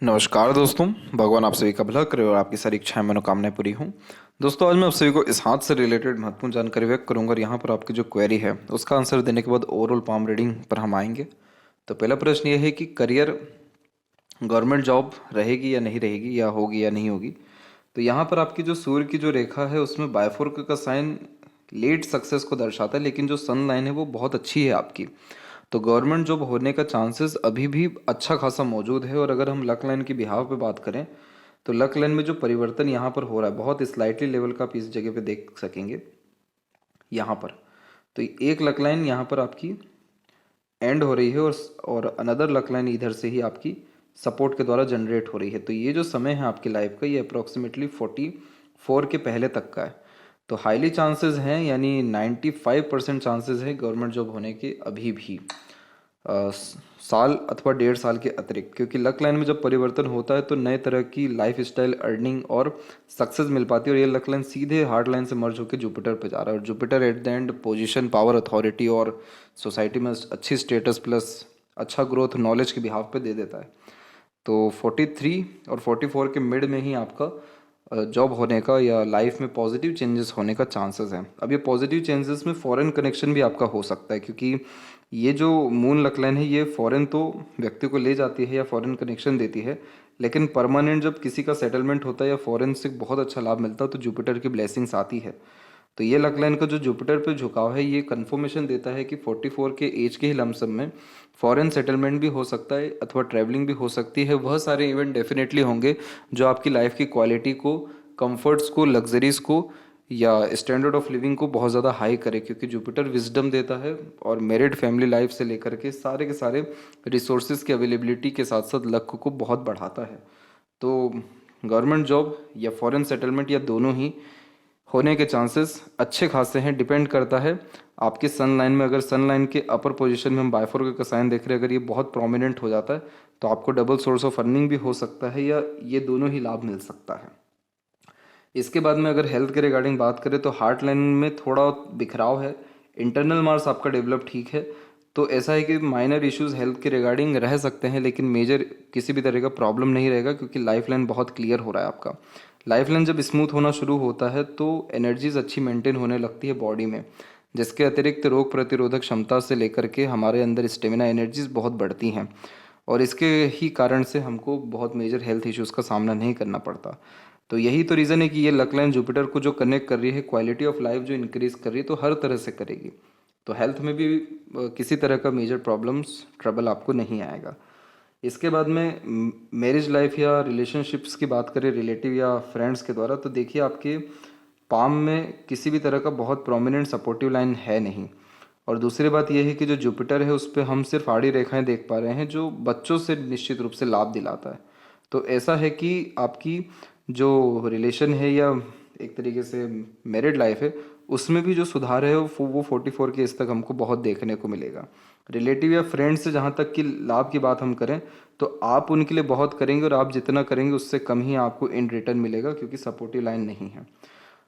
नमस्कार दोस्तों। भगवान आप सभी का भला करे और आपकी सारी इच्छाएं मनोकामनाएं पूरी हों। दोस्तों, आज मैं आप सभी को इस हाथ से रिलेटेड महत्वपूर्ण जानकारी व्यक्त करूंगा और यहाँ पर आपकी जो क्वेरी है उसका आंसर देने के बाद ओवरऑल पाम रीडिंग पर हम आएंगे। तो पहला प्रश्न ये है कि करियर गवर्नमेंट जॉब रहेगी या नहीं रहेगी, या होगी या नहीं होगी। तो यहाँ पर आपकी जो सूर्य की जो रेखा है उसमें बायफोर्क का साइन लेट सक्सेस को दर्शाता है, लेकिन जो सन लाइन है वो बहुत अच्छी है आपकी। तो गवर्नमेंट जॉब होने का चांसेस अभी भी अच्छा खासा मौजूद है। और अगर हम लक लाइन की बिहाव पे बात करें तो लक लाइन में जो परिवर्तन यहाँ पर हो रहा है बहुत स्लाइटली लेवल का आप इस जगह पे देख सकेंगे यहाँ पर। तो एक लक लाइन यहाँ पर आपकी एंड हो रही है और अनदर लक लाइन इधर से ही आपकी सपोर्ट के द्वारा जनरेट हो रही है। तो ये जो समय है आपकी लाइफ का ये अप्रोक्सीमेटली 44 के पहले तक का है। तो हाईली चांसेस हैं, यानी 95% चांसेस है गवर्नमेंट जॉब होने के अभी भी साल अथवा 1.5 साल के अतिरिक्त। क्योंकि लक लाइन में जब परिवर्तन होता है तो नए तरह की लाइफ स्टाइल, अर्निंग और सक्सेस मिल पाती है। और ये लक लाइन सीधे हार्ड लाइन से मर्ज होकर जुपिटर पे जा रहा है और Jupiter at the end position, power, authority और सोसाइटी में अच्छी स्टेटस प्लस अच्छा ग्रोथ नॉलेज के बिहाव पे दे देता है। तो 43 और 44 के मिड में ही आपका जॉब होने का या लाइफ में पॉजिटिव चेंजेस होने का चांसेस है। अब ये पॉजिटिव चेंजेस में फॉरेन कनेक्शन भी आपका हो सकता है, क्योंकि ये जो मून लकलाइन है ये फॉरेन तो व्यक्ति को ले जाती है या फॉरेन कनेक्शन देती है, लेकिन परमानेंट जब किसी का सेटलमेंट होता है या फॉरेन से बहुत अच्छा लाभ मिलता है तो जुपिटर की ब्लेसिंग्स आती है। तो ये लक लाइन का जो जुपिटर पे झुकाव है ये कंफर्मेशन देता है कि 44 के एज के ही लमसम में फॉरेन सेटलमेंट भी हो सकता है अथवा ट्रैवलिंग भी हो सकती है। वह सारे इवेंट डेफिनेटली होंगे जो आपकी लाइफ की क्वालिटी को, कंफर्ट्स को, लग्जरीज को या स्टैंडर्ड ऑफ लिविंग को बहुत ज़्यादा हाई करे, क्योंकि जुपिटर विजडम देता है और मेरिड फैमिली लाइफ से लेकर के सारे रिसोर्सेज की अवेलेबिलिटी के साथ साथ लक को बहुत बढ़ाता है। तो गवर्नमेंट जॉब या फॉरेन सेटलमेंट या दोनों ही होने के चांसेस अच्छे खासे हैं। डिपेंड करता है आपके सन लाइन में। अगर सन लाइन के अपर पोजीशन में हम बायफोर्क का साइन देख रहे हैं, अगर ये बहुत प्रोमिनेंट हो जाता है तो आपको डबल सोर्स ऑफ अर्निंग भी हो सकता है या ये दोनों ही लाभ मिल सकता है। इसके बाद में अगर हेल्थ के रिगार्डिंग बात करें तो हार्ट लाइन में थोड़ा बिखराव है। इंटरनल मार्स आपका डेवलप ठीक है, तो ऐसा है कि माइनर इश्यूज हेल्थ के रिगार्डिंग रह सकते हैं, लेकिन मेजर किसी भी तरह का प्रॉब्लम नहीं रहेगा क्योंकि लाइफ लाइन बहुत क्लियर हो रहा है आपका। लाइफ लाइन जब स्मूथ होना शुरू होता है तो एनर्जीज अच्छी मेंटेन होने लगती है बॉडी में, जिसके अतिरिक्त रोग प्रतिरोधक क्षमता से लेकर के हमारे अंदर स्टेमिना एनर्जीज बहुत बढ़ती हैं और इसके ही कारण से हमको बहुत मेजर हेल्थ इश्यूज़ का सामना नहीं करना पड़ता। तो यही तो रीज़न है कि ये लक लाइन जुपिटर को जो कनेक्ट कर रही है, क्वालिटी ऑफ लाइफ जो इंक्रीज कर रही है, तो हर तरह से करेगी। तो हेल्थ में भी किसी तरह का मेजर प्रॉब्लम्स, ट्रबल आपको नहीं आएगा। इसके बाद में मैरिज लाइफ या रिलेशनशिप्स की बात करें रिलेटिव या फ्रेंड्स के द्वारा, तो देखिए आपके पाम में किसी भी तरह का बहुत प्रोमिनेंट सपोर्टिव लाइन है नहीं। और दूसरी बात यह है कि जो जुपिटर है उस पर हम सिर्फ आड़ी रेखाएं देख पा रहे हैं जो बच्चों से निश्चित रूप से लाभ दिलाता है। तो ऐसा है कि आपकी जो रिलेशन है या एक तरीके से मैरिड लाइफ है उसमें भी जो सुधार है वो 44 के इस तक हमको बहुत देखने को मिलेगा। रिलेटिव या फ्रेंड्स से जहाँ तक कि लाभ की बात हम करें तो आप उनके लिए बहुत करेंगे और आप जितना करेंगे उससे कम ही आपको इन रिटर्न मिलेगा, क्योंकि सपोर्टिव लाइन नहीं है।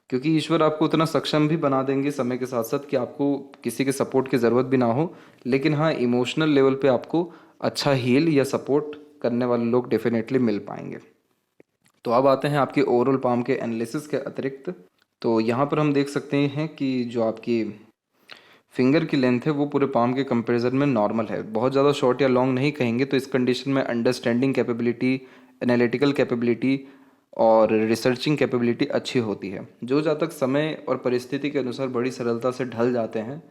क्योंकि ईश्वर आपको उतना सक्षम भी बना देंगे समय के साथ साथ कि आपको किसी के सपोर्ट की ज़रूरत भी ना हो, लेकिन हाँ इमोशनल लेवल पे आपको अच्छा हील या सपोर्ट करने वाले लोग डेफिनेटली मिल पाएंगे। तो अब आते हैं आपके ओवरऑल पाम के एनालिसिस के अतिरिक्त। तो यहाँ पर हम देख सकते हैं कि जो आपकी फिंगर की लेंथ है वो पूरे पाम के कंपैरिजन में नॉर्मल है, बहुत ज़्यादा शॉर्ट या लॉन्ग नहीं कहेंगे। तो इस कंडीशन में अंडरस्टैंडिंग कैपेबिलिटी, एनालिटिकल कैपेबिलिटी और रिसर्चिंग कैपेबिलिटी अच्छी होती है। जो जातक समय और परिस्थिति के अनुसार बड़ी सरलता से ढल जाते हैं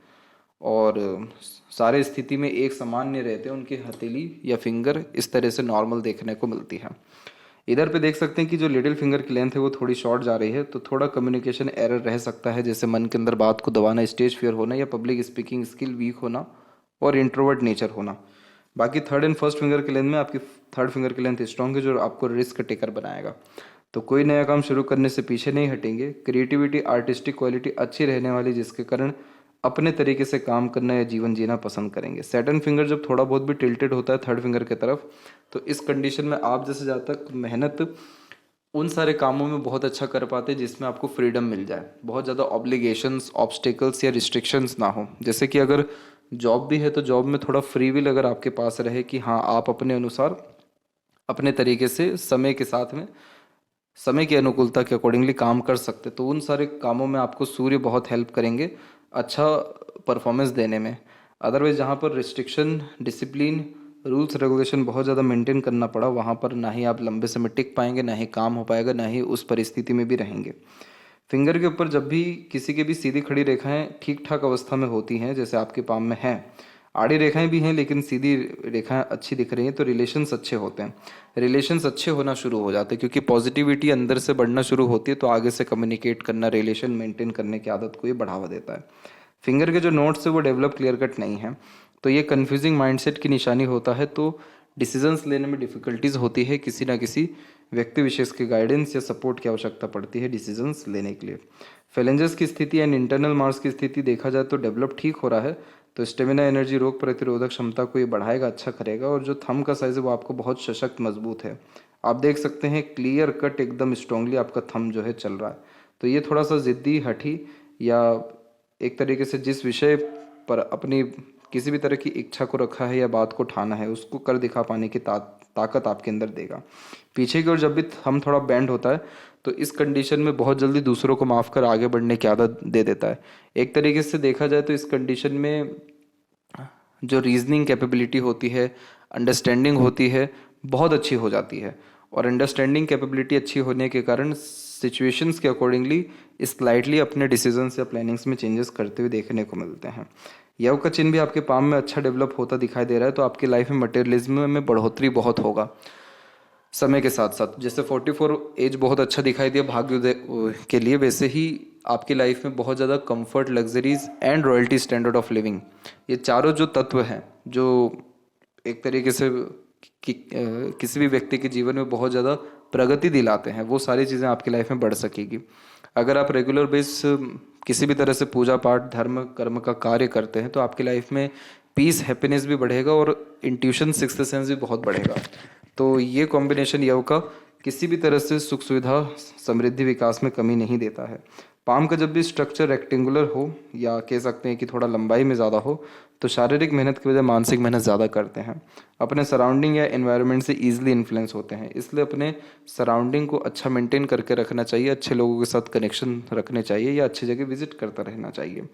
और सारे स्थिति में एक समान नहीं रहते, उनकी हथेली या फिंगर इस तरह से नॉर्मल देखने को मिलती है। इधर पे देख सकते हैं कि जो लिटिल फिंगर की लेंथ है वो थोड़ी शॉर्ट जा रही है, तो थोड़ा कम्युनिकेशन एरर रह सकता है, जैसे मन के अंदर बात को दबाना, स्टेज फियर होना या पब्लिक स्पीकिंग स्किल वीक होना और इंट्रोवर्ट नेचर होना। बाकी थर्ड एंड फर्स्ट फिंगर की लेंथ में आपकी थर्ड फिंगर की लेंथ स्ट्रॉन्ग है जो आपको रिस्क टेकर बनाएगा। तो कोई नया काम शुरू करने से पीछे नहीं हटेंगे। क्रिएटिविटी, आर्टिस्टिक क्वालिटी अच्छी रहने वाली, जिसके कारण अपने तरीके से काम करना या जीवन जीना पसंद करेंगे। सेटन फिंगर जब थोड़ा बहुत भी टिल्टेड होता है थर्ड फिंगर की तरफ, तो इस कंडीशन में आप जैसे ज़्यादा तक मेहनत उन सारे कामों में बहुत अच्छा कर पाते हैं जिसमें आपको फ्रीडम मिल जाए, बहुत ज़्यादा ऑब्लिगेशंस, ऑब्स्टिकल्स या रिस्ट्रिक्शंस ना हो। जैसे कि अगर जॉब भी है तो जॉब में थोड़ा फ्री विल अगर आपके पास रहे कि हाँ आप अपने अनुसार अपने तरीके से समय के साथ में, समय की अनुकूलता के अकॉर्डिंगली काम कर सकते, तो उन सारे कामों में आपको सूर्य बहुत हेल्प करेंगे अच्छा परफॉर्मेंस देने में। अदरवाइज जहाँ पर रिस्ट्रिक्शन, डिसिप्लिन, रूल्स रेगुलेशन बहुत ज़्यादा मेंटेन करना पड़ा, वहाँ पर ना ही आप लंबे समय टिक पाएंगे, ना ही काम हो पाएगा, ना ही उस परिस्थिति में भी रहेंगे। फिंगर के ऊपर जब भी किसी के भी सीधी खड़ी रेखाएं ठीक ठाक अवस्था में होती हैं, जैसे आपके पाम में है, आड़ी रेखाएं भी हैं लेकिन सीधी रेखाएं अच्छी दिख रही हैं, तो रिलेशंस अच्छे होते हैं। रिलेशंस अच्छे होना शुरू हो जाते हैं क्योंकि पॉजिटिविटी अंदर से बढ़ना शुरू होती है, तो आगे से कम्युनिकेट करना, रिलेशन मेंटेन करने की आदत को ये बढ़ावा देता है। फिंगर के जो नोट्स है वो डेवलप क्लियर कट नहीं है, तो ये कन्फ्यूजिंग माइंडसेट की निशानी होता है, तो डिसीजंस लेने में डिफ़िकल्टीज होती है, किसी ना किसी व्यक्ति विशेष के गाइडेंस या सपोर्ट की आवश्यकता पड़ती है डिसीजंस लेने के लिए। फेलेंजेस की स्थिति एंड इंटरनल मार्क्स की स्थिति देखा जाए तो डेवलप ठीक हो रहा है, तो स्टेमिना, एनर्जी, रोग प्रतिरोधक क्षमता को ये बढ़ाएगा, अच्छा करेगा। और जो थंब का साइज़ है वो आपको बहुत सशक्त, मजबूत है। आप देख सकते हैं क्लियर कट एकदम स्ट्रांगली आपका थंब जो है चल रहा है। तो ये थोड़ा सा ज़िद्दी, हठी, या एक तरीके से जिस विषय पर अपनी किसी भी तरह की इच्छा को रखा है या बात को ठाना है, उसको कर दिखा पाने की ताकत आपके अंदर देगा। पीछे की ओर जब भी हम थोड़ा बैंड होता है तो इस कंडीशन में बहुत जल्दी दूसरों को माफ़ कर आगे बढ़ने की आदत दे देता है। एक तरीके से देखा जाए तो इस कंडीशन में जो रीजनिंग कैपेबिलिटी होती है, अंडरस्टैंडिंग होती है, बहुत अच्छी हो जाती है। और अंडरस्टैंडिंग कैपेबिलिटी अच्छी होने के कारण सिचुएशंस के अकॉर्डिंगली स्लाइटली अपने डिसीजंस या प्लानिंग्स में चेंजेस करते हुए देखने को मिलते हैं। यव का चिन्ह भी आपके पाम में अच्छा डेवलप होता दिखाई दे रहा है, तो आपकी लाइफ में मटेरियलिज्म में बढ़ोतरी बहुत होगा समय के साथ साथ। जैसे 44 एज बहुत अच्छा दिखाई दिया भाग्योदय के लिए, वैसे ही आपकी लाइफ में बहुत ज़्यादा comfort, luxuries and royalty standard of living, ये चारों जो तत्व हैं जो एक तरीके से किसी भी व्यक्ति के जीवन में बहुत ज़्यादा प्रगति दिलाते हैं, वो सारी चीज़ें आपकी लाइफ में बढ़ सकेगी। अगर आप रेगुलर बेस किसी भी तरह से पूजा पाठ, धर्म, कर्म का कार्य करते हैं तो आपकी लाइफ में पीस, हैप्पीनेस भी बढ़ेगा और इंट्यूशन, सिक्स्थ सेंस भी बहुत बढ़ेगा। तो ये कॉम्बिनेशन योग का किसी भी तरह से सुख सुविधा, समृद्धि, विकास में कमी नहीं देता है। पाम का जब भी स्ट्रक्चर रेक्टेंगुलर हो या कह सकते हैं कि थोड़ा लंबाई में ज़्यादा हो, तो शारीरिक मेहनत की वजह मानसिक मेहनत ज़्यादा करते हैं, अपने सराउंडिंग या एनवायरनमेंट से ईजिली इन्फ्लुएंस होते हैं। इसलिए अपने सराउंडिंग को अच्छा मेंटेन करके रखना चाहिए, अच्छे लोगों के साथ कनेक्शन रखने चाहिए या अच्छी जगह विजिट करता रहना चाहिए।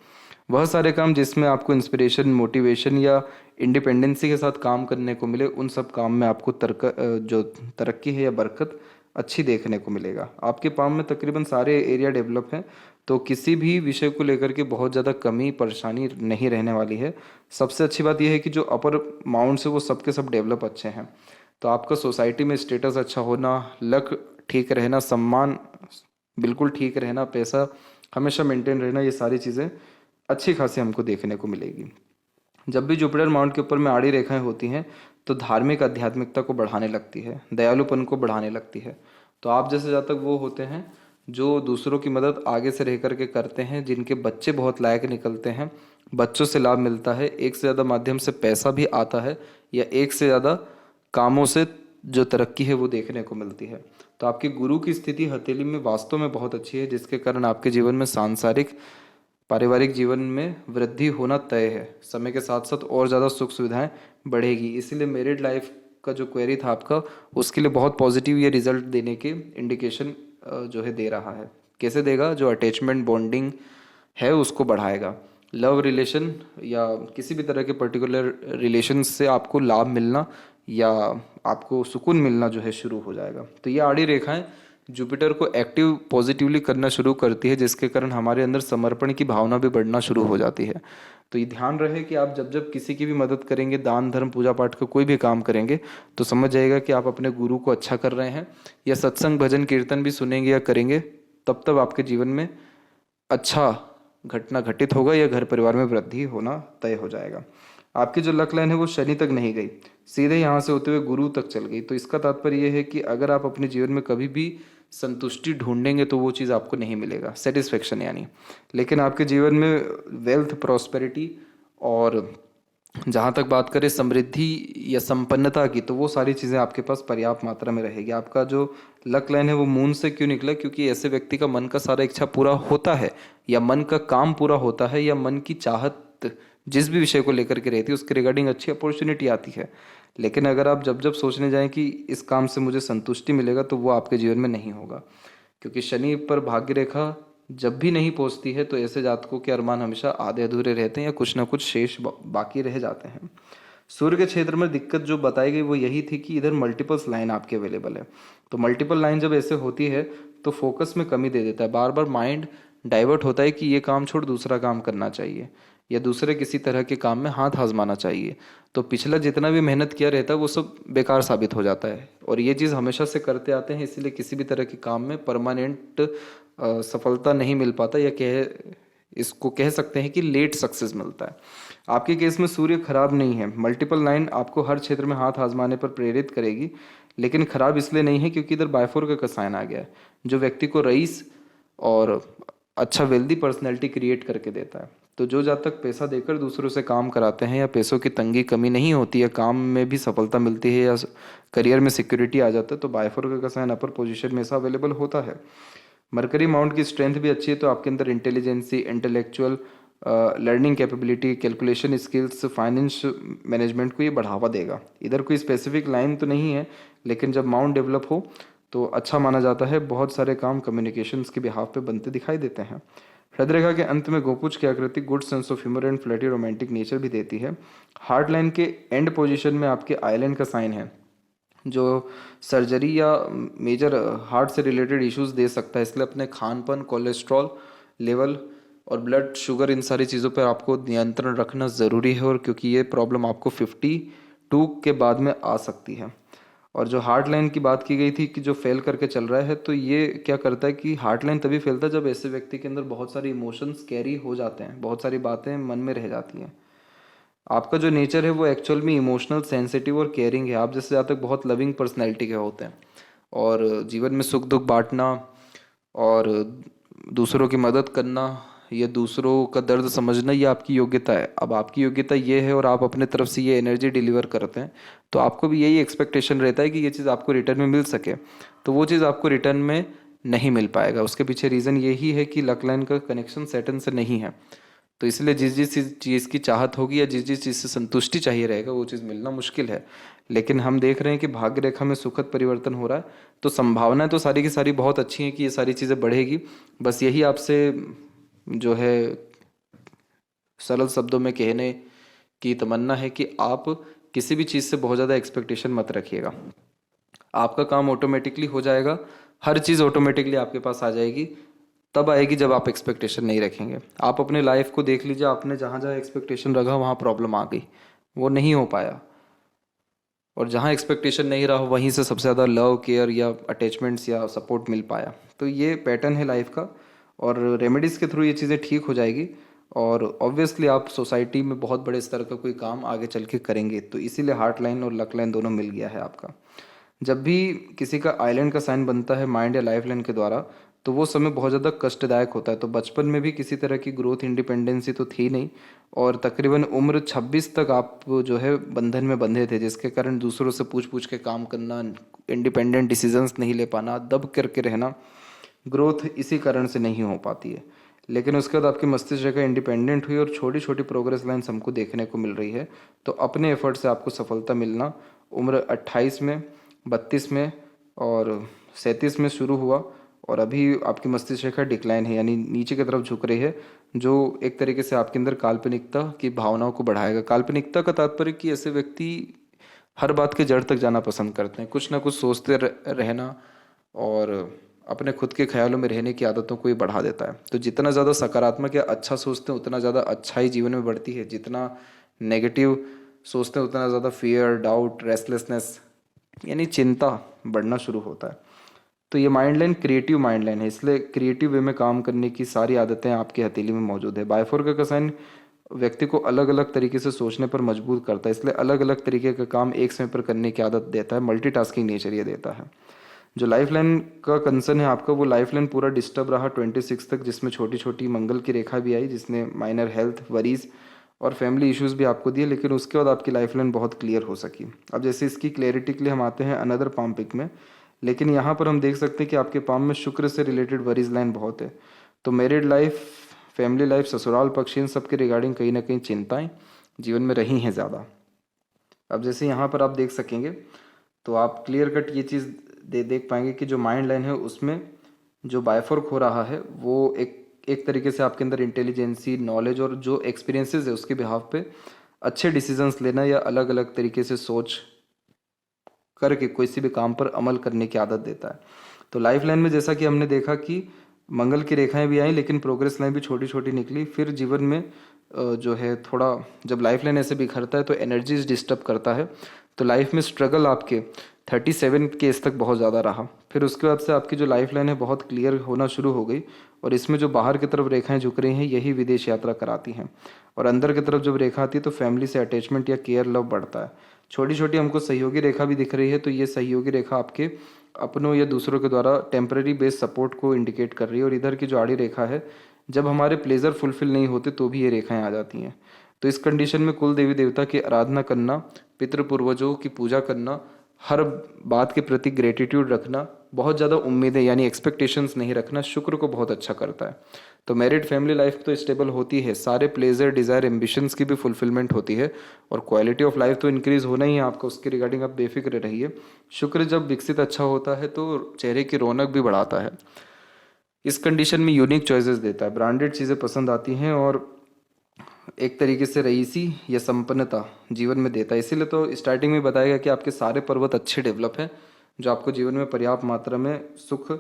वह सारे काम जिसमें आपको इंस्पिरेशन, मोटिवेशन या इंडिपेंडेंसी के साथ काम करने को मिले, उन सब काम में आपको जो तरक्की है या बरकत अच्छी देखने को मिलेगा। आपके पाम में तकरीबन सारे एरिया डेवलप हैं, तो किसी भी विषय को लेकर के बहुत ज़्यादा कमी, परेशानी नहीं रहने वाली है। सबसे अच्छी बात यह है कि जो अपर माउंट्स है वो सब के सब डेवलप अच्छे हैं। तो आपका सोसाइटी में स्टेटस अच्छा होना, लक ठीक रहना, सम्मान बिल्कुल ठीक रहना, पैसा हमेशा मेंटेन रहना, ये सारी चीज़ें अच्छी खासी हमको देखने को मिलेगी। जब भी जुपिटर माउंट के ऊपर में आड़ी रेखाएं होती हैं तो धार्मिक आध्यात्मिकता को बढ़ाने लगती है, दयालुपन को बढ़ाने लगती है। तो आप जैसे जातक वो होते हैं जो दूसरों की मदद आगे से रह करके करते हैं, जिनके बच्चे बहुत लायक निकलते हैं, बच्चों से लाभ मिलता है, एक से ज़्यादा माध्यम से पैसा भी आता है, या एक से ज़्यादा कामों से जो तरक्की है वो देखने को मिलती है। तो आपकी गुरु की स्थिति हथेली में वास्तव में बहुत अच्छी है, जिसके कारण आपके जीवन में सांसारिक, पारिवारिक जीवन में वृद्धि होना तय है। समय के साथ साथ और ज़्यादा सुख सुविधाएं बढ़ेगी। इसीलिए मैरिड लाइफ का जो क्वेरी था आपका, उसके लिए बहुत पॉजिटिव ये रिजल्ट देने के इंडिकेशन जो है दे रहा है। कैसे देगा? जो अटैचमेंट, बॉन्डिंग है उसको बढ़ाएगा। लव रिलेशन या किसी भी तरह के पर्टिकुलर रिलेशन से आपको लाभ मिलना या आपको सुकून मिलना जो है शुरू हो जाएगा। तो ये आड़ी रेखाएं जुपिटर को एक्टिव, पॉजिटिवली करना शुरू करती है, जिसके कारण हमारे अंदर समर्पण की भावना भी बढ़ना शुरू हो जाती है। तो ये ध्यान रहे कि आप जब जब किसी की भी मदद करेंगे, दान धर्म, पूजा पाठ का कोई भी काम करेंगे, तो समझ जाइएगा कि आप अपने गुरु को अच्छा कर रहे हैं। या सत्संग, भजन, कीर्तन भी सुनेंगे या करेंगे, तब तब आपके जीवन में अच्छा घटना घटित होगा या घर परिवार में वृद्धि होना तय हो जाएगा। आपकी जो लक लाइन है वो शनि तक नहीं गई, सीधे यहाँ से होते हुए गुरु तक चल गई। तो इसका तात्पर्य यह है कि अगर आप अपने जीवन में कभी भी संतुष्टि ढूंढेंगे तो वो चीज़ आपको नहीं मिलेगा, सेटिस्फेक्शन यानी। लेकिन आपके जीवन में वेल्थ, प्रॉस्पेरिटी और जहाँ तक बात करें समृद्धि या संपन्नता की, तो वो सारी चीज़ें आपके पास पर्याप्त मात्रा में रहेगी। आपका जो लक लाइन है वो मून से क्यों निकला? क्योंकि ऐसे व्यक्ति का मन का सारा इच्छा पूरा होता है, या मन का काम पूरा होता है, या मन की चाहत जिस भी विषय को लेकर के रहती है उसके रिगार्डिंग अच्छी अपॉर्चुनिटी आती है। लेकिन अगर आप जब जब सोचने जाएं कि इस काम से मुझे संतुष्टि मिलेगा, तो वो आपके जीवन में नहीं होगा। क्योंकि शनि पर भाग्य रेखा जब भी नहीं पहुंचती है तो ऐसे जातकों के अरमान हमेशा आधे अधूरे रहते हैं या कुछ ना कुछ शेष बाकी रह जाते हैं। सूर्य के क्षेत्र में दिक्कत जो बताई गई वो यही थी कि इधर मल्टीपल्स लाइन आपके अवेलेबल है। तो मल्टीपल लाइन जब ऐसे होती है तो फोकस में कमी दे देता है, बार बार माइंड डाइवर्ट होता है कि ये काम छोड़ दूसरा काम करना चाहिए या दूसरे किसी तरह के काम में हाथ आजमाना चाहिए। तो पिछला जितना भी मेहनत किया रहता है वो सब बेकार साबित हो जाता है, और ये चीज़ हमेशा से करते आते हैं, इसीलिए किसी भी तरह के काम में परमानेंट सफलता नहीं मिल पाता, या इसको कह सकते हैं कि लेट सक्सेस मिलता है। आपके केस में सूर्य खराब नहीं है, मल्टीपल लाइन आपको हर क्षेत्र में हाथ आजमाने पर प्रेरित करेगी, लेकिन खराब इसलिए नहीं है क्योंकि इधर बायफोर का साइन आ गया है, जो व्यक्ति को रईस और अच्छा वेल्दी पर्सनैलिटी क्रिएट करके देता है। तो जो जातक पैसा देकर दूसरों से काम कराते हैं या पैसों की तंगी कमी नहीं होती है, काम में भी सफलता मिलती है या करियर में सिक्योरिटी आ जाता है, तो बायफोर का साइन अपर पोजीशन में ऐसा अवेलेबल होता है। मरकरी माउंट की स्ट्रेंथ भी अच्छी है, तो आपके अंदर intelligence, intellectual learning capability, calculation skills, finance management को ये बढ़ावा देगा। इधर कोई स्पेसिफिक लाइन तो नहीं है, लेकिन जब माउंट डेवलप हो तो अच्छा माना जाता है। बहुत सारे काम कम्युनिकेशंस के बिहाफ पे बनते दिखाई देते हैं। हृदय रेखा के अंत में गोपुज की आकृति good sense of humour and flirty romantic nature भी देती है। हार्ट लाइन के एंड पोजीशन में आपके आइलैंड का साइन है, जो सर्जरी या मेजर हार्ट से रिलेटेड इश्यूज दे सकता है, इसलिए अपने खान पान, कोलेस्ट्रॉल लेवल और ब्लड शुगर, इन सारी चीज़ों पर आपको नियंत्रण रखना ज़रूरी है, और क्योंकि ये प्रॉब्लम आपको 52 के बाद में आ सकती है। और जो हार्ट लाइन की बात की गई थी कि जो फेल करके चल रहा है, तो ये क्या करता है कि हार्ट लाइन तभी फैलता है जब ऐसे व्यक्ति के अंदर बहुत सारे इमोशंस कैरी हो जाते हैं, बहुत सारी बातें मन में रह जाती हैं। आपका जो नेचर है वो एक्चुअल में इमोशनल, सेंसिटिव और केयरिंग है। आप जैसे ज़्यादा तक बहुत लविंग पर्सनैलिटी के होते हैं, और जीवन में सुख दुख बांटना और दूसरों की मदद करना या दूसरों का दर्द समझना, ये आपकी योग्यता है। अब आपकी योग्यता ये है और आप अपने तरफ से ये एनर्जी डिलीवर करते हैं, तो आपको भी यही एक्सपेक्टेशन रहता है कि ये चीज़ आपको रिटर्न में मिल सके। तो वो चीज़ आपको रिटर्न में नहीं मिल पाएगा। उसके पीछे रीज़न यही है कि लक लाइन का कनेक्शन सैटर्न से नहीं है। तो इसलिए जिस जिस चीज़ की चाहत होगी या जिस जिस चीज़ से संतुष्टि चाहिए रहेगा, वो चीज़ मिलना मुश्किल है। लेकिन हम देख रहे हैं कि भाग्य रेखा में सुखद परिवर्तन हो रहा है, तो संभावनाएं तो सारी की सारी बहुत अच्छी हैं कि ये सारी चीज़ें बढ़ेगी। बस यही आपसे जो है सरल शब्दों में कहने की तमन्ना है कि आप किसी भी चीज़ से बहुत ज़्यादा एक्सपेक्टेशन मत रखिएगा। आपका काम ऑटोमेटिकली हो जाएगा, हर चीज़ ऑटोमेटिकली आपके पास आ जाएगी। तब आएगी जब आप एक्सपेक्टेशन नहीं रखेंगे। आप अपने लाइफ को देख लीजिए, आपने जहाँ जहाँ एक्सपेक्टेशन रखा वहाँ प्रॉब्लम आ गई, वो नहीं हो पाया। और जहाँ एक्सपेक्टेशन नहीं रहा वहीं से सबसे ज़्यादा लव, केयर या अटैचमेंट्स या सपोर्ट मिल पाया। तो ये पैटर्न है लाइफ का, और रेमेडीज़ के थ्रू ये चीज़ें ठीक हो जाएगी। और ऑब्वियसली आप सोसाइटी में बहुत बड़े स्तर का कोई काम आगे चल के करेंगे, तो इसीलिए हार्ट लाइन और लक लाइन दोनों मिल गया है आपका। जब भी किसी का आइलैंड का साइन बनता है माइंड या लाइफ लाइन के द्वारा, तो वो समय बहुत ज़्यादा कष्टदायक होता है। तो बचपन में भी किसी तरह की ग्रोथ, इंडिपेंडेंसी तो थी नहीं, और तकरीबन उम्र 26 तक आप जो है बंधन में बंधे थे, जिसके कारण दूसरों से पूछ पूछ के काम करना, इंडिपेंडेंट डिसीजंस नहीं ले पाना, दब करके रहना, ग्रोथ इसी कारण से नहीं हो पाती है। लेकिन उसके बाद आपकी मस्तिष्क रेखा इंडिपेंडेंट हुई और छोटी छोटी प्रोग्रेस लाइन्स हमको देखने को मिल रही है। तो अपने एफर्ट से आपको सफलता मिलना उम्र 28 में, 32 में और 37 में शुरू हुआ, और अभी आपकी मस्तिष्क रेखा डिक्लाइन है, यानी नीचे की तरफ झुक रही है, जो एक तरीके से आपके अंदर काल्पनिकता की भावनाओं को बढ़ाएगा। काल्पनिकता का तात्पर्य कि ऐसे व्यक्ति हर बात के जड़ तक जाना पसंद करते हैं, कुछ ना कुछ सोचते रहना और अपने खुद के ख्यालों में रहने की आदतों को ही बढ़ा देता है। तो जितना ज़्यादा सकारात्मक या अच्छा सोचते हैं उतना ज़्यादा अच्छाई जीवन में बढ़ती है, जितना नेगेटिव सोचते हैं उतना ज़्यादा फियर, डाउट, रेस्टलेसनेस यानी चिंता बढ़ना शुरू होता है। तो ये mind line creative mind line है, इसलिए क्रिएटिव वे में काम करने की सारी आदतें आपकी हथेली में मौजूद है। बायफोर का साइन व्यक्ति को अलग अलग तरीके से सोचने पर मजबूर करता है, इसलिए अलग अलग तरीके का काम एक समय पर करने की आदत देता है, मल्टीटास्किंग नेचर ये देता है। जो लाइफ लाइन का कंसर्न है आपका, वो लाइफ लाइन पूरा डिस्टर्ब रहा 26 तक, जिसमें छोटी छोटी मंगल की रेखा भी आई, जिसने माइनर हेल्थ वरीज और फैमिली इश्यूज भी आपको दिए, लेकिन उसके बाद आपकी लाइफ लाइन बहुत क्लियर हो सकी। अब जैसे इसकी क्लैरिटी के लिए हम आते हैं अनदर पाम पिक में, लेकिन यहाँ पर हम देख सकते हैं कि आपके पाम में शुक्र से रिलेटेड वरीज लाइन बहुत है। तो मैरिड लाइफ, फैमिली लाइफ, ससुराल पक्ष, इन सब के रिगार्डिंग कहीं ना कहीं चिंताएं जीवन में रही हैं ज़्यादा। अब जैसे यहाँ पर आप देख सकेंगे तो आप क्लियर कट ये चीज़ देख पाएंगे कि जो माइंड लाइन है उसमें जो बायफॉर्क हो रहा है वो एक एक तरीके से आपके अंदर इंटेलिजेंसी, नॉलेज और जो एक्सपीरियंसेस है उसके बिहाफ पे अच्छे डिसीजंस लेना या अलग अलग तरीके से सोच करके किसी भी काम पर अमल करने की आदत देता है। तो लाइफ लाइन में जैसा कि हमने देखा कि मंगल की रेखाएं भी आई लेकिन प्रोग्रेस लाइन भी छोटी छोटी निकली। फिर जीवन में जो है थोड़ा जब लाइफ लाइन ऐसे बिखरता है तो एनर्जीज डिस्टर्ब करता है। तो लाइफ में स्ट्रगल आपके 37 केस तक बहुत ज़्यादा रहा। फिर उसके बाद से आपकी जो लाइफ लाइन है बहुत क्लियर होना शुरू हो गई और इसमें जो बाहर की तरफ रेखाएं झुक रही हैं यही विदेश यात्रा कराती हैं। और अंदर की तरफ जब रेखा आती है तो फैमिली से अटैचमेंट या केयर लव बढ़ता है। छोटी छोटी हमको सहयोगी रेखा भी दिख रही है तो ये सहयोगी रेखा आपके अपनों या दूसरों के द्वारा टेम्पररी बेस्ड सपोर्ट को इंडिकेट कर रही है। और इधर की जो आड़ी रेखा है जब हमारे प्लेजर फुलफिल नहीं होते तो भी ये रेखाएं आ जाती हैं। तो इस कंडीशन में कुल देवी देवता की आराधना करना, पितृ पूर्वजों की पूजा करना, हर बात के प्रति ग्रेटिट्यूड रखना, बहुत ज़्यादा उम्मीदें यानी एक्सपेक्टेशंस नहीं रखना शुक्र को बहुत अच्छा करता है। तो मैरिड फैमिली लाइफ तो स्टेबल होती है, सारे प्लेजर डिज़ायर एम्बिशंस की भी फुलफिलमेंट होती है और क्वालिटी ऑफ लाइफ तो इंक्रीज होना ही है आपका, उसके रिगार्डिंग आप बेफिक्र रहिए। शुक्र जब विकसित अच्छा होता है तो चेहरे की रौनक भी बढ़ाता है। इस कंडीशन में यूनिक चॉइसेस देता है, ब्रांडेड चीज़ें पसंद आती हैं और एक तरीके से रईसी या संपन्नता जीवन में देता है। इसीलिए तो स्टार्टिंग में बताया गया कि आपके सारे पर्वत अच्छे डेवलप हैं जो आपको जीवन में पर्याप्त मात्रा में सुख,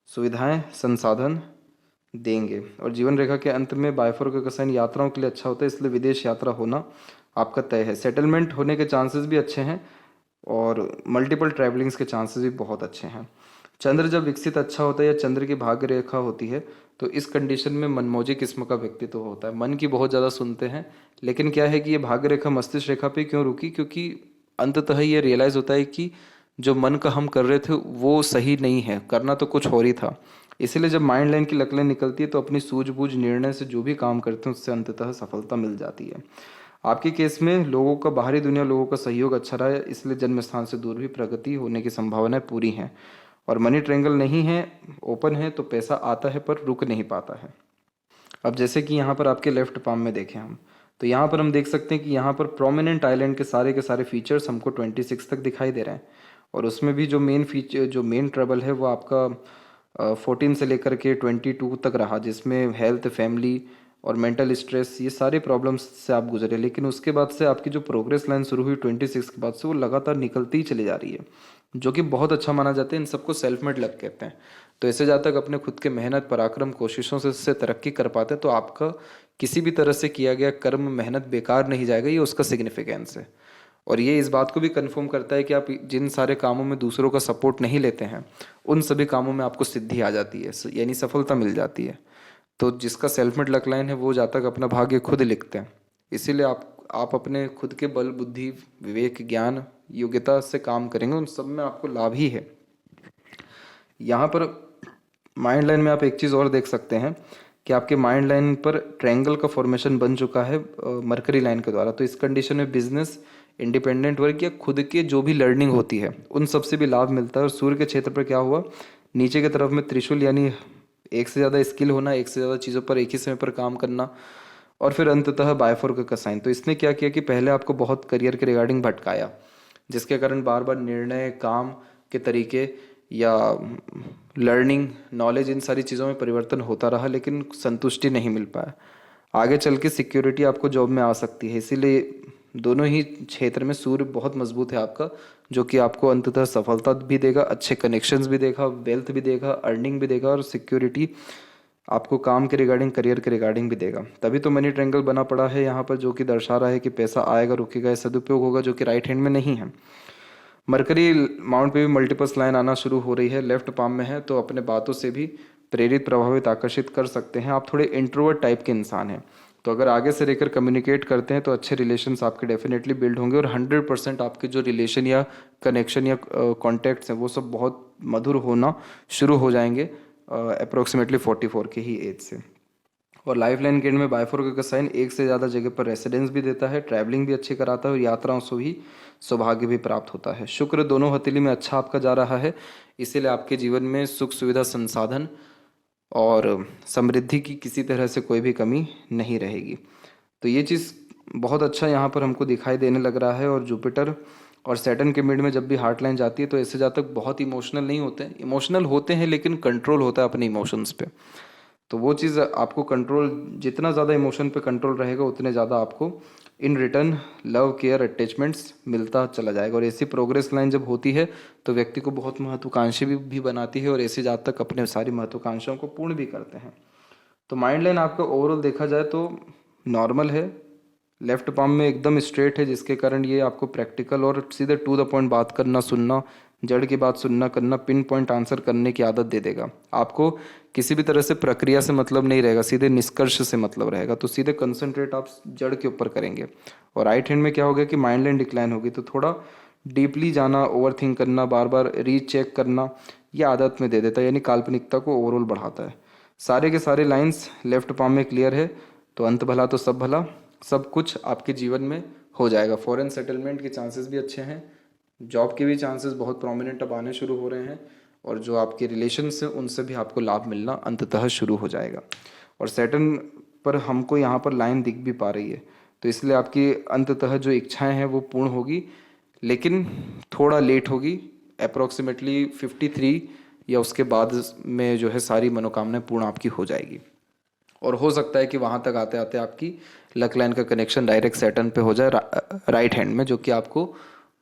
सुविधाएं, संसाधन देंगे। और जीवन रेखा के अंत में बायफोर का साइन यात्राओं के लिए अच्छा होता है, इसलिए विदेश यात्रा होना आपका तय है। सेटलमेंट होने के चांसेस भी अच्छे हैं और मल्टीपल ट्रैवलिंग्स के चांसेस भी बहुत अच्छे हैं। चंद्र जब विकसित अच्छा होता है या चंद्र की भाग्य रेखा होती है तो इस कंडीशन में मनमौजी किस्म का व्यक्तित्व होता है, मन की बहुत ज़्यादा सुनते हैं। लेकिन क्या है कि ये भाग्य रेखा मस्तिष्क रेखा पे क्यों रुकी, क्योंकि अंततः ये रियलाइज़ होता है कि जो मन का हम कर रहे थे वो सही नहीं है, करना तो कुछ और ही था। इसीलिए जब माइंड लाइन की लकलें निकलती है तो अपनी सूझबूझ निर्णय से जो भी काम करते हैं उससे अंततः सफलता मिल जाती है। आपके केस में लोगों का, बाहरी दुनिया लोगों का सहयोग अच्छा रहा है, इसलिए जन्म स्थान से दूर भी प्रगति होने की संभावनाएं पूरी हैं। और मनी ट्रेंगल नहीं है, ओपन है तो पैसा आता है पर रुक नहीं पाता है। अब जैसे कि यहाँ पर आपके लेफ्ट पाम में देखें हम, तो यहाँ पर हम देख सकते हैं कि यहाँ पर प्रोमिनेंट आइलैंड के सारे फीचर्स हमको 26 तक दिखाई दे रहे हैं। और उसमें भी जो मेन फीचर, जो मेन ट्रबल है वो आपका 14 से लेकर के 22 तक रहा, जिसमें हेल्थ, फैमिली और मेंटल स्ट्रेस, ये सारे प्रॉब्लम्स से आप गुजरे। लेकिन उसके बाद से आपकी जो प्रोग्रेस लाइन शुरू हुई 26 के बाद से वो लगातार निकलती ही चली जा रही है, जो कि बहुत अच्छा माना जाता है। इन सबको सेल्फ मेड लक कहते हैं। तो ऐसे जहाँ तक अपने खुद के मेहनत, पराक्रम, कोशिशों से तरक्की कर पाते हैं तो आपका किसी भी तरह से किया गया कर्म, मेहनत बेकार नहीं जाएगा, ये उसका सिग्निफिकेंस है। और ये इस बात को भी कन्फर्म करता है कि आप जिन सारे कामों में दूसरों का सपोर्ट नहीं लेते हैं उन सभी कामों में आपको सिद्धि आ जाती है, यानी सफलता मिल जाती है। तो जिसका सेल्फ मेड लक लाइन है वो जहाँ तक अपना भाग्य खुद लिखते हैं। इसीलिए आप अपने खुद के बल, बुद्धि, विवेक, ज्ञान, योग्यता से काम करेंगे, उन सब में आपको लाभ ही है। यहाँ पर माइंड लाइन में आप एक चीज़ और देख सकते हैं कि आपके माइंड लाइन पर ट्रायंगल का फॉर्मेशन बन चुका है मरकरी लाइन के द्वारा। तो इस कंडीशन में बिजनेस, इंडिपेंडेंट वर्क या खुद के जो भी लर्निंग होती है उन सब से भी लाभ मिलता है। और सूर्य के क्षेत्र पर क्या हुआ, नीचे की तरफ में त्रिशूल, यानी एक से ज़्यादा स्किल होना, एक से ज़्यादा चीज़ों पर एक ही समय पर काम करना, और फिर अंततः बायफोर्क का साइन। तो इसने क्या किया कि पहले आपको बहुत करियर के रिगार्डिंग भटकाया, जिसके कारण बार बार निर्णय, काम के तरीके या लर्निंग, नॉलेज, इन सारी चीज़ों में परिवर्तन होता रहा लेकिन संतुष्टि नहीं मिल पाया। आगे चल के सिक्योरिटी आपको जॉब में आ सकती है, इसीलिए दोनों ही क्षेत्र में सूर्य बहुत मजबूत है आपका, जो कि आपको अंततः सफलता भी देगा, अच्छे कनेक्शंस भी देगा, वेल्थ भी देगा, अर्निंग भी देगा और सिक्योरिटी आपको काम के रिगार्डिंग, करियर के रिगार्डिंग भी देगा। तभी तो मनी ट्रायंगल बना पड़ा है यहाँ पर, जो कि दर्शा रहा है कि पैसा आएगा, रुकेगा, सदुपयोग होगा, जो कि राइट हैंड में नहीं है। मरकरी माउंट पे भी मल्टीपल्स लाइन आना शुरू हो रही है, लेफ्ट पाम में है, तो अपने बातों से भी प्रेरित, प्रभावित, आकर्षित कर सकते हैं। आप थोड़े इंट्रोवर्ट टाइप के इंसान हैं, तो अगर आगे से रहकर कम्युनिकेट करते हैं तो अच्छे रिलेशंस आपके डेफिनेटली बिल्ड होंगे और 100% आपके जो रिलेशन या कनेक्शन या कॉन्टैक्ट्स हैं वो सब बहुत मधुर होना शुरू हो जाएंगे अप्रोक्सीमेटली 44 के ही एज से। और लाइफ लाइन के एंड में बायफोर्क का साइन एक से ज़्यादा जगह पर रेसिडेंस भी देता है, ट्रैवलिंग भी अच्छी कराता है और यात्राओं से भी सौभाग्य भी प्राप्त होता है। शुक्र दोनों हथेली में अच्छा आपका जा रहा है, इसीलिए आपके जीवन में सुख, सुविधा, संसाधन और समृद्धि की किसी तरह से कोई भी कमी नहीं रहेगी। तो ये चीज़ बहुत अच्छा यहाँ पर हमको दिखाई देने लग रहा है। और जुपिटर और सैटर्न के मिड में जब भी हार्ट लाइन जाती है तो ऐसे जातक बहुत इमोशनल नहीं होते, इमोशनल होते हैं लेकिन कंट्रोल होता है अपने इमोशंस पे। तो वो चीज़ आपको कंट्रोल, जितना ज़्यादा इमोशन पे कंट्रोल रहेगा उतने ज़्यादा आपको in return love care attachments मिलता चला जाएगा। और ऐसी प्रोग्रेस लाइन जब होती है तो व्यक्ति को बहुत महत्वाकांक्षी भी बनाती है और ऐसे जातक अपने सारी महत्वाकांक्षाओं को पूर्ण भी करते हैं। तो माइंड लाइन आपका ओवरऑल देखा जाए तो नॉर्मल है, लेफ्ट पाम में एकदम स्ट्रेट है, जिसके कारण ये आपको प्रैक्टिकल और सीधे टू द पॉइंट बात करना, सुनना, जड़ की बात सुनना करना, पिन पॉइंट आंसर करने की आदत दे देगा। आपको किसी भी तरह से प्रक्रिया से मतलब नहीं रहेगा, सीधे निष्कर्ष से मतलब रहेगा। तो सीधे कंसंट्रेट आप जड़ के ऊपर करेंगे। और राइट हैंड में क्या होगा कि माइंड लाइन डिक्लाइन होगी, तो थोड़ा डीपली जाना, ओवर थिंक करना, बार बार रीचेक करना, ये आदत में दे देता है, यानी काल्पनिकता को ओवरऑल बढ़ाता है। सारे के सारे लाइंस लेफ्ट पाम में क्लियर है तो अंत भला तो सब भला, सब कुछ आपके जीवन में हो जाएगा। फॉरेन सेटलमेंट के चांसेस भी अच्छे हैं, जॉब के भी चांसेस बहुत प्रोमिनेंट अब आने शुरू हो रहे हैं, और जो आपके रिलेशन्स हैं उनसे भी आपको लाभ मिलना अंततः शुरू हो जाएगा। और सैटर्न पर हमको यहाँ पर लाइन दिख भी पा रही है, तो इसलिए आपकी अंततः जो इच्छाएं हैं वो पूर्ण होगी, लेकिन थोड़ा लेट होगी। अप्रॉक्सीमेटली 53 या उसके बाद में जो है सारी मनोकामनाएं पूर्ण आपकी हो जाएगी। और हो सकता है कि वहाँ तक आते आते आपकी लक लाइन का कनेक्शन डायरेक्ट सैटर्न पे हो जाए राइट हैंड में, जो कि आपको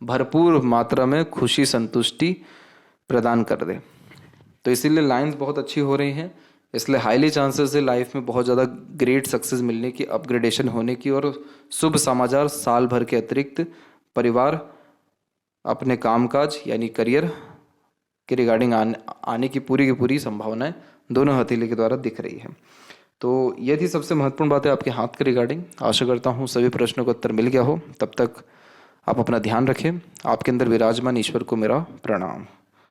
भरपूर मात्रा में खुशी संतुष्टि प्रदान कर दे। तो इसीलिए लाइंस बहुत अच्छी हो रही हैं, इसलिए हाईली चांसेस है लाइफ में बहुत ज़्यादा ग्रेट सक्सेस मिलने की, अपग्रेडेशन होने की, और शुभ समाचार साल भर के अतिरिक्त परिवार, अपने कामकाज यानी करियर के रिगार्डिंग आने की पूरी संभावनाएं दोनों हथेली के द्वारा दिख रही है। तो ये थी सबसे महत्वपूर्ण बात है आपके हाथ के रिगार्डिंग। आशा करता हूँ सभी प्रश्नों का उत्तर मिल गया हो। तब तक आप अपना ध्यान रखें। आपके अंदर विराजमान ईश्वर को मेरा प्रणाम।